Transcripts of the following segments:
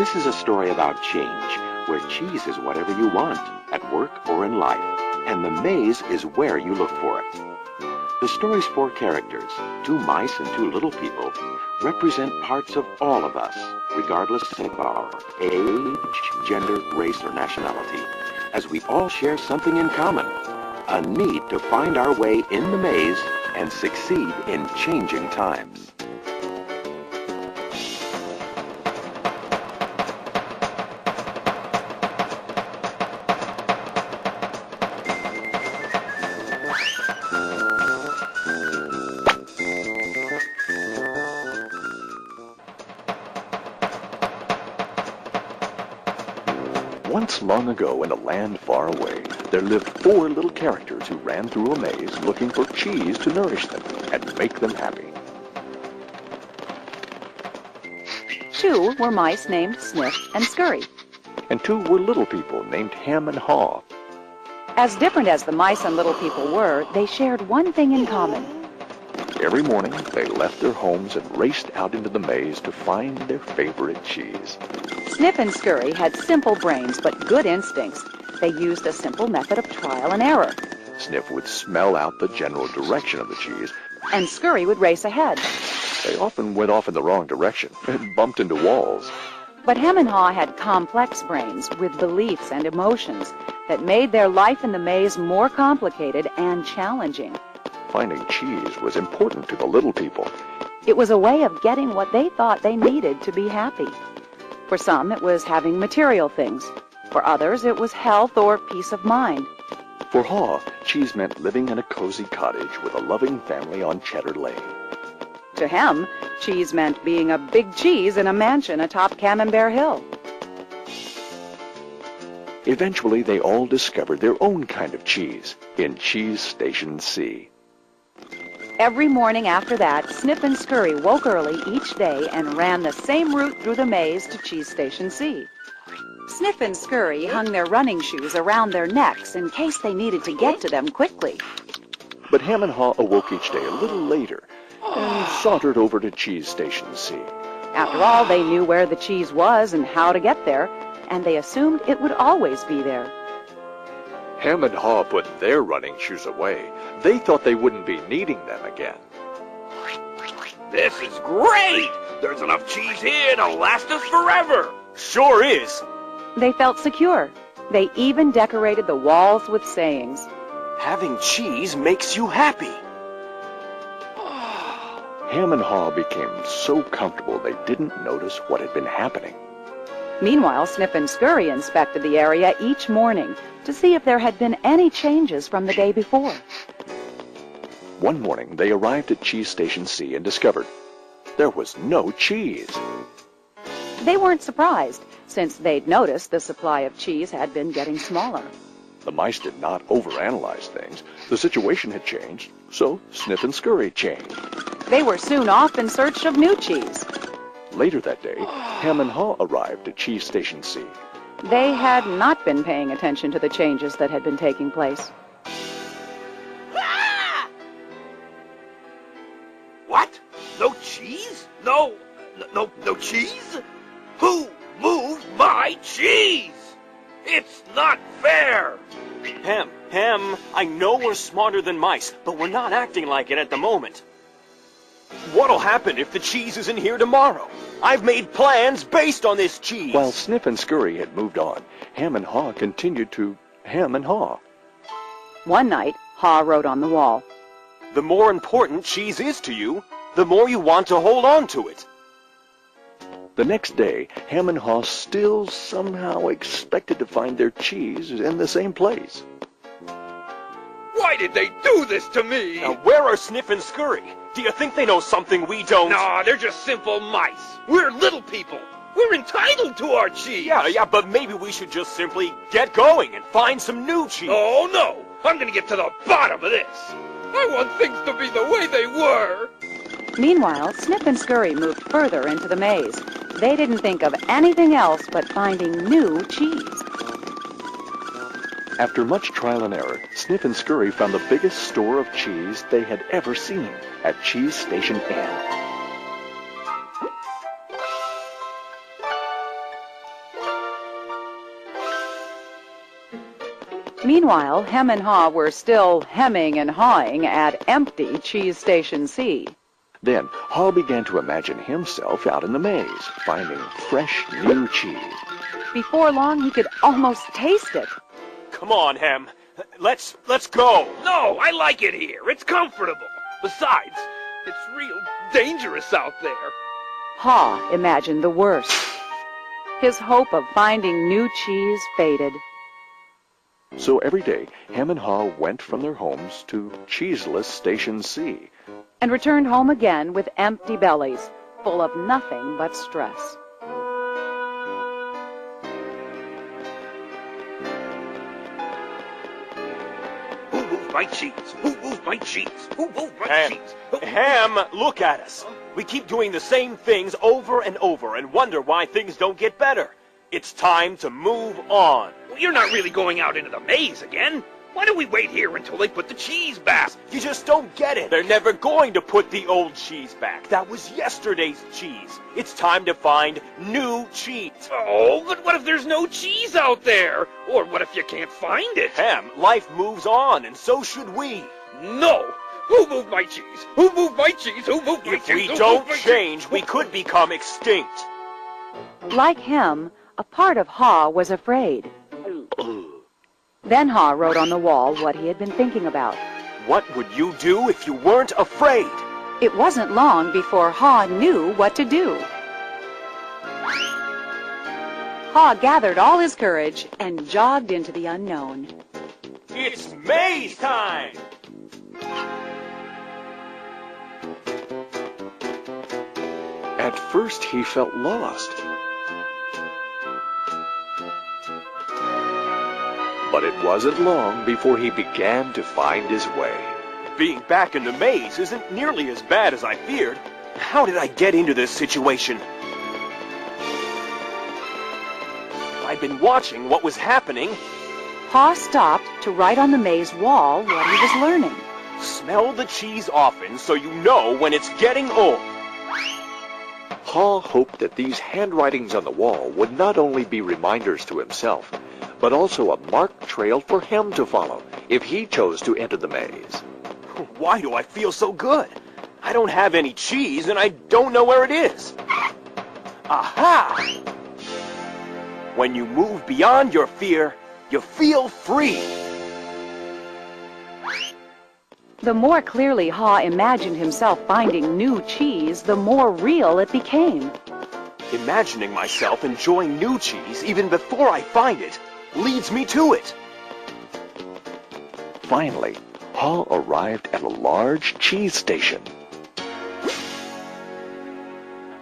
This is a story about change, where cheese is whatever you want, at work or in life, and the maze is where you look for it. The story's four characters, two mice and two little people, represent parts of all of us, regardless of our age, gender, race, or nationality, as we all share something in common, a need to find our way in the maze and succeed in changing times. Once long ago in a land far away, there lived four little characters who ran through a maze looking for cheese to nourish them and make them happy. Two were mice named Sniff and Scurry. And two were little people named Ham and Haw. As different as the mice and little people were, they shared one thing in common. Every morning, they left their homes and raced out into the maze to find their favorite cheese. Sniff and Scurry had simple brains but good instincts. They used a simple method of trial and error. Sniff would smell out the general direction of the cheese, and Scurry would race ahead. They often went off in the wrong direction and bumped into walls. But Ham and Haw had complex brains with beliefs and emotions that made their life in the maze more complicated and challenging. Finding cheese was important to the little people. It was a way of getting what they thought they needed to be happy. For some, it was having material things. For others, it was health or peace of mind. For Haw, cheese meant living in a cozy cottage with a loving family on Cheddar Lane. To him, cheese meant being a big cheese in a mansion atop Camembert Hill. Eventually, they all discovered their own kind of cheese in Cheese Station C. Every morning after that, Sniff and Scurry woke early each day and ran the same route through the maze to Cheese Station C. Sniff and Scurry hung their running shoes around their necks in case they needed to get to them quickly. But Ham and Haw awoke each day a little later and sauntered over to Cheese Station C. After all, they knew where the cheese was and how to get there, and they assumed it would always be there. Ham and Haw put their running shoes away. They thought they wouldn't be needing them again. This is great! There's enough cheese here to last us forever! Sure is! They felt secure. They even decorated the walls with sayings. Having cheese makes you happy. Ham and Haw became so comfortable they didn't notice what had been happening. Meanwhile, Sniff and Scurry inspected the area each morning to see if there had been any changes from the day before. One morning, they arrived at Cheese Station C and discovered there was no cheese. They weren't surprised, since they'd noticed the supply of cheese had been getting smaller. The mice did not overanalyze things. The situation had changed, so Sniff and Scurry changed. They were soon off in search of new cheese. Later that day, Ham and Haw arrived at Cheese Station C. They had not been paying attention to the changes that had been taking place. What? No cheese? No cheese? Who moved my cheese? It's not fair! Ham, I know we're smarter than mice, but we're not acting like it at the moment. What'll happen if the cheese isn't here tomorrow? I've made plans based on this cheese. While Sniff and Scurry had moved on, Ham and Haw continued to Ham and Haw. One night, Haw wrote on the wall, "The more important cheese is to you, the more you want to hold on to it." The next day, Ham and Haw still somehow expected to find their cheese in the same place. Why did they do this to me? Now, where are Sniff and Scurry? Do you think they know something we don't? Nah, they're just simple mice. We're little people. We're entitled to our cheese. Yeah, but maybe we should just simply get going and find some new cheese. Oh, no. I'm going to get to the bottom of this. I want things to be the way they were. Meanwhile, Sniff and Scurry moved further into the maze. They didn't think of anything else but finding new cheese. After much trial and error, Sniff and Scurry found the biggest store of cheese they had ever seen at Cheese Station N. Meanwhile, Hem and Haw were still hemming and hawing at empty Cheese Station C. Then Haw began to imagine himself out in the maze, finding fresh new cheese. Before long, he could almost taste it. Come on, Hem. Let's go. No, I like it here. It's comfortable. Besides, it's real dangerous out there. Haw imagined the worst. His hope of finding new cheese faded. So every day, Hem and Haw went from their homes to cheeseless Station C. And returned home again with empty bellies, full of nothing but stress. Who moved my cheese? Who moved my cheese? Who moved my Ham, cheese? Ham, look at us. We keep doing the same things over and over and wonder why things don't get better. It's time to move on. Well, you're not really going out into the maze again. Why don't we wait here until they put the cheese back? You just don't get it. They're never going to put the old cheese back. That was yesterday's cheese. It's time to find new cheese. Oh, but what if there's no cheese out there? Or what if you can't find it? Ham, life moves on, and so should we. No! Who moved my cheese? Who moved my cheese? Who moved my If cheese? we Who don't moved my change, cheese? we could become extinct. Like Hem, a part of Haw was afraid. Then Haw wrote on the wall what he had been thinking about. What would you do if you weren't afraid? It wasn't long before Haw knew what to do. Haw gathered all his courage and jogged into the unknown. It's maze time! At first, he felt lost. But it wasn't long before he began to find his way. Being back in the maze isn't nearly as bad as I feared. How did I get into this situation? I'd been watching what was happening. Haw stopped to write on the maze wall what he was learning. Smell the cheese often so you know when it's getting old. Haw hoped that these handwritings on the wall would not only be reminders to himself, but also a marked trail for him to follow if he chose to enter the maze. Why do I feel so good? I don't have any cheese and I don't know where it is. Aha! When you move beyond your fear, you feel free. The more clearly Haw imagined himself finding new cheese, the more real it became. Imagining myself enjoying new cheese even before I find it leads me to it. Finally, Haw arrived at a large cheese station.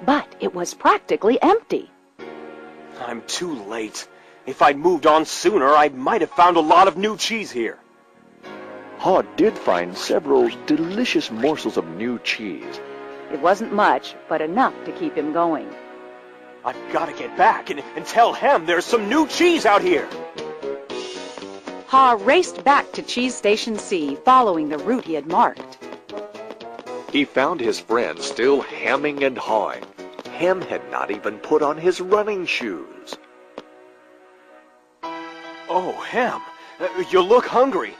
But it was practically empty. I'm too late. If I'd moved on sooner, I might have found a lot of new cheese here. Haw did find several delicious morsels of new cheese. It wasn't much, but enough to keep him going. I've got to get back and tell Hem there's some new cheese out here. Haw raced back to Cheese Station C, following the route he had marked. He found his friend still hemming and hawing. Hem had not even put on his running shoes. Oh, Hem, you look hungry.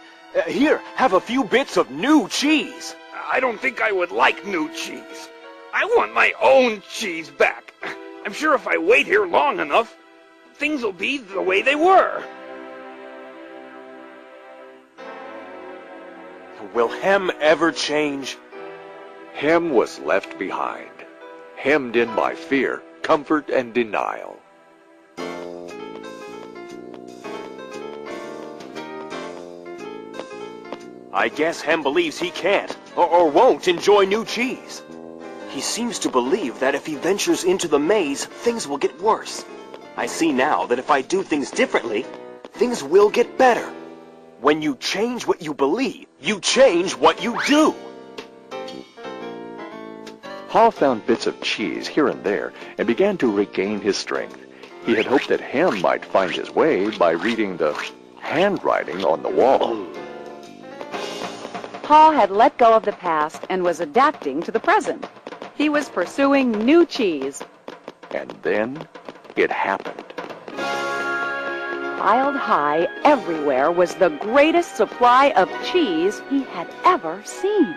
Here, have a few bits of new cheese. I don't think I would like new cheese. I want my own cheese back. I'm sure if I wait here long enough, things will be the way they were. Will Hem ever change? Hem was left behind, hemmed in by fear, comfort, and denial. I guess Hem believes he can't, or won't enjoy new cheese. He seems to believe that if he ventures into the maze, things will get worse. I see now that if I do things differently, things will get better. When you change what you believe, you change what you do. Haw found bits of cheese here and there and began to regain his strength. He had hoped that Hem might find his way by reading the handwriting on the wall. Haw had let go of the past and was adapting to the present. He was pursuing new cheese. And then it happened. piled high everywhere was the greatest supply of cheese he had ever seen.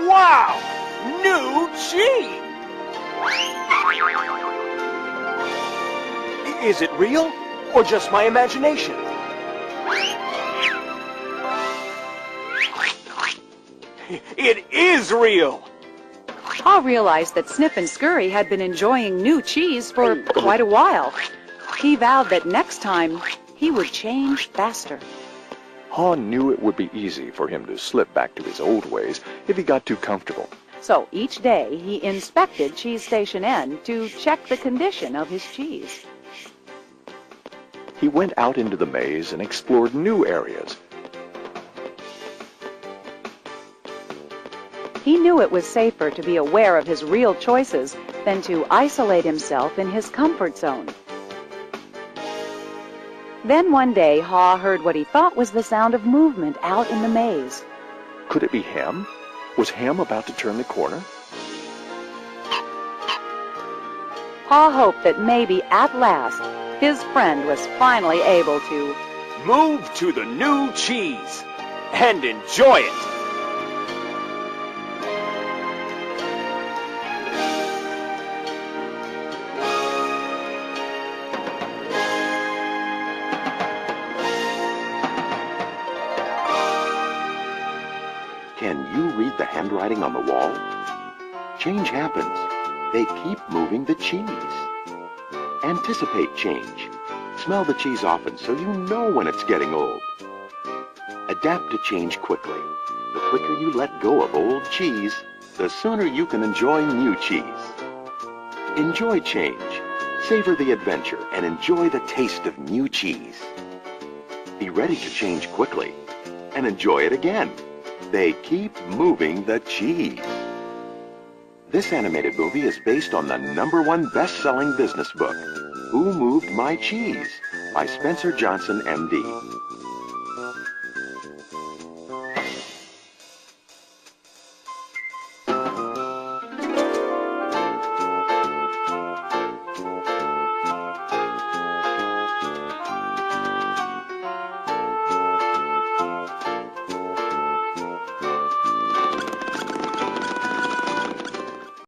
Wow! New cheese! Is it real or just my imagination? It is real! Pa realized that Snip and Scurry had been enjoying new cheese for quite a while. He vowed that next time he would change faster. Pa knew it would be easy for him to slip back to his old ways if he got too comfortable. So each day he inspected Cheese Station N to check the condition of his cheese. He went out into the maze and explored new areas. He knew it was safer to be aware of his real choices than to isolate himself in his comfort zone. Then one day, Ha heard what he thought was the sound of movement out in the maze. Could it be Hem? Was Hem about to turn the corner? Ha hoped that maybe at last his friend was finally able to move to the new cheese and enjoy it. Can you read the handwriting on the wall? Change happens. They keep moving the cheese. Anticipate change. Smell the cheese often so you know when it's getting old. Adapt to change quickly. The quicker you let go of old cheese, the sooner you can enjoy new cheese. Enjoy change. Savor the adventure and enjoy the taste of new cheese. Be ready to change quickly and enjoy it again. They keep moving the cheese. This animated movie is based on the #1 best-selling business book, Who Moved My Cheese? By Spencer Johnson, M.D.